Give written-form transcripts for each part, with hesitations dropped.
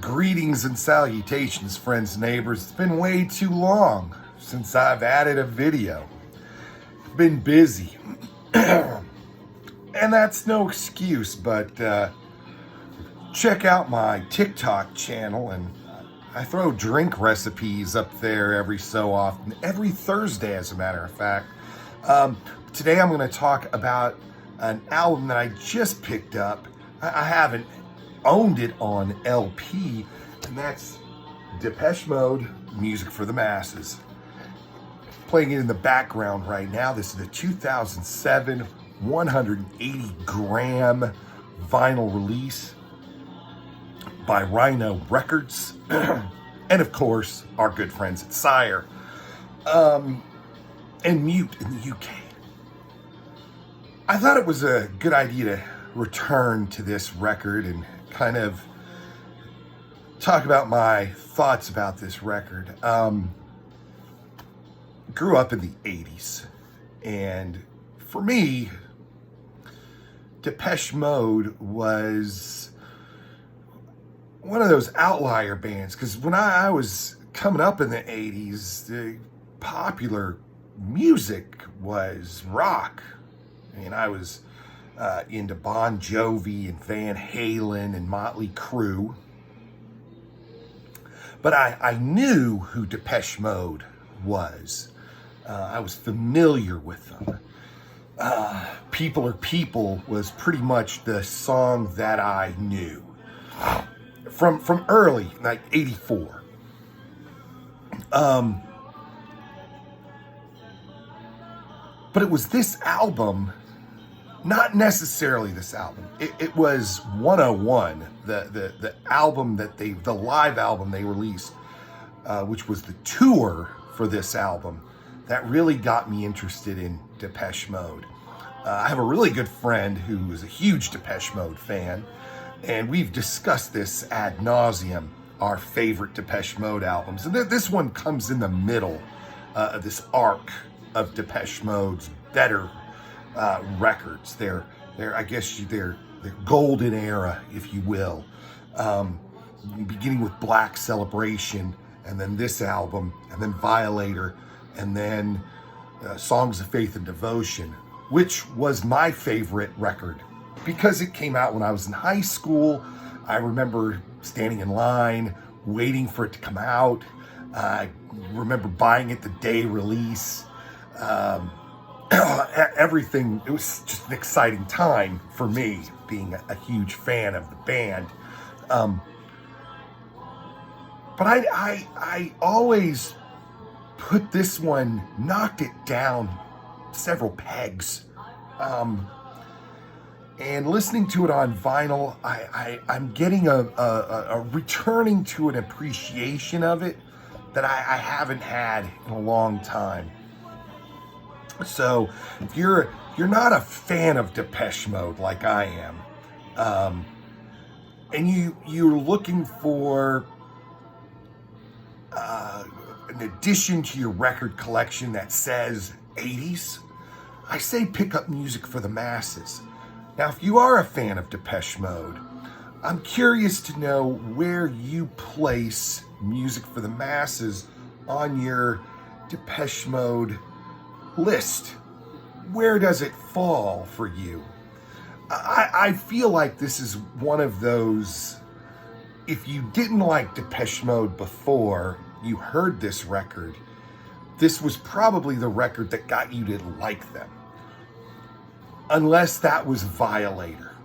Greetings and salutations, friends and neighbors. It's been way too long since I've added a video. I've been busy. And that's no excuse, but check out my TikTok channel, and I throw drink recipes up there every so often, every Thursday, as a matter of fact. Today I'm going to talk about an album that I just picked up. I haven't owned it on LP, and that's Depeche Mode, Music for the Masses. Playing it in the background right now. This is the 2007 180 gram vinyl release by Rhino Records, and of course our good friends at Sire, and Mute in the UK. I thought it was a good idea to return to this record and kind of talk about my thoughts about this record. Grew up in the 80s, and for me, Depeche Mode was one of those outlier bands, because when I was coming up in the 80s, the popular music was rock. I mean, I was into Bon Jovi and Van Halen and Motley Crue. But I knew who Depeche Mode was. I was familiar with them. People Are People was pretty much the song that I knew. From early, like 84. But it was this album, not necessarily this album. It was 101, the album that the live album they released, which was the tour for this album, that really got me interested in Depeche Mode. I have a really good friend who is a huge Depeche Mode fan, and we've discussed this ad nauseum, our favorite Depeche Mode albums. And this one comes in the middle of this arc of Depeche Mode's better records. They're the golden era, if you will. Beginning with Black Celebration, and then this album, and then Violator, and then Songs of Faith and Devotion, which was my favorite record because it came out when I was in high school. I remember standing in line, waiting for it to come out. I remember buying it the day release. Everything, it was just an exciting time for me, being a huge fan of the band. But I always put this one, knocked it down several pegs. And listening to it on vinyl, I'm getting a returning to an appreciation of it that I haven't had in a long time. So if you're not a fan of Depeche Mode like I am, and you're looking for an addition to your record collection that says 80s, I say pick up Music for the Masses. Now, if you are a fan of Depeche Mode, I'm curious to know where you place Music for the Masses on your Depeche Mode list. Where does it fall for you? I feel like this is one of those, if you didn't like Depeche Mode before you heard this record, this was probably the record that got you to like them. Unless that was Violator.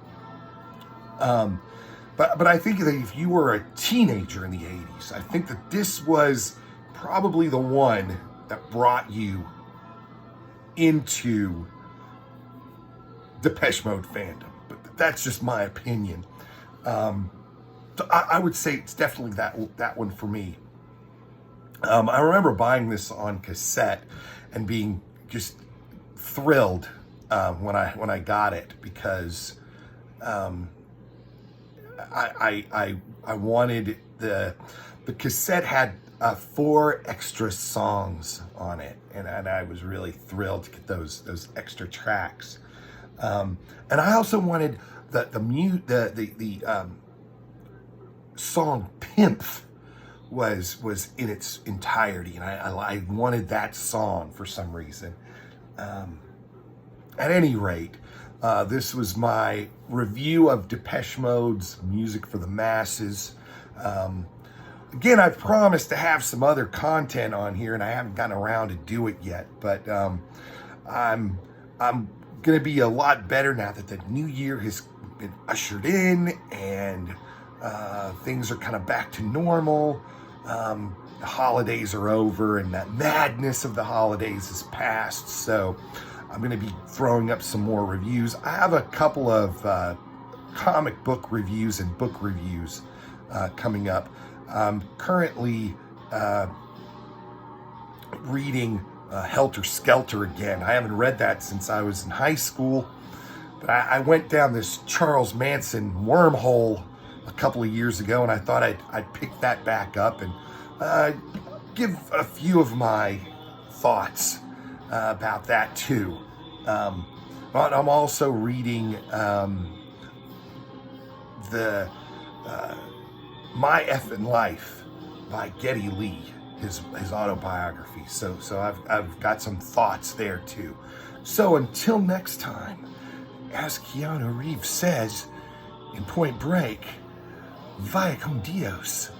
But I think that if you were a teenager in the 80s, I think that this was probably the one that brought you into Depeche Mode fandom. But that's just my opinion. So I would say it's definitely that one for me. I remember buying this on cassette and being just thrilled when I got it, because I wanted the cassette had 4 extra songs on it, and I was really thrilled to get those extra tracks. And I also wanted the song Pimp was in its entirety, and I wanted that song for some reason. At any rate, this was my review of Depeche Mode's Music for the Masses. Again, I promised to have some other content on here, and I haven't gotten around to do it yet. But I'm going to be a lot better now that the new year has been ushered in, and things are kind of back to normal. The holidays are over, and that madness of the holidays is past. So I'm going to be throwing up some more reviews. I have a couple of comic book reviews and book reviews coming up. I'm currently reading Helter Skelter again. I haven't read that since I was in high school, but I went down this Charles Manson wormhole a couple of years ago, and I thought I'd pick that back up and give a few of my thoughts about that too. But I'm also reading the My Effin' Life by Geddy Lee, his autobiography. So I've got some thoughts there too. So until next time, as Keanu Reeves says in Point Break, vaya con Dios.